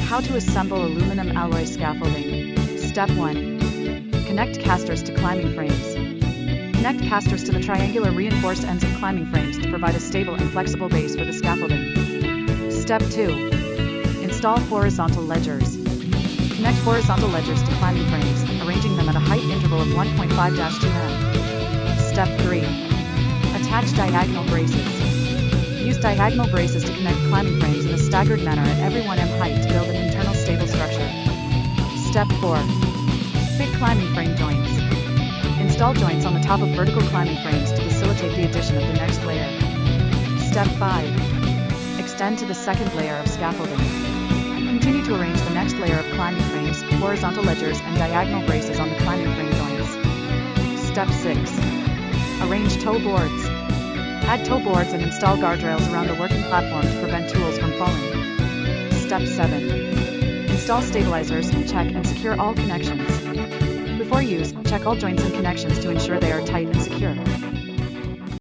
How to assemble aluminum alloy scaffolding. Step 1. Connect casters to climbing frames. Connect casters to the triangular reinforced ends of climbing frames to provide a stable and flexible base for the scaffolding. Step 2. Install horizontal ledgers. Connect horizontal ledgers to climbing frames, arranging them at a height interval of 1.5-2 m. Step 3. Attach diagonal braces. Use diagonal braces to connect climbing frames in a staggered manner at every 1 m height to build an internal stable structure. Step 4. Fit climbing frame joints. Install joints on the top of vertical climbing frames to facilitate the addition of the next layer. Step 5. Extend to the second layer of scaffolding. Continue to arrange the next layer of climbing frames, horizontal ledgers, and diagonal braces on the climbing frame joints. Step 6. Arrange toe boards. Add toe boards and install guardrails around the working platform to prevent tools from falling. Step 7. Install stabilizers, check and secure all connections. Before use, check all joints and connections to ensure they are tight and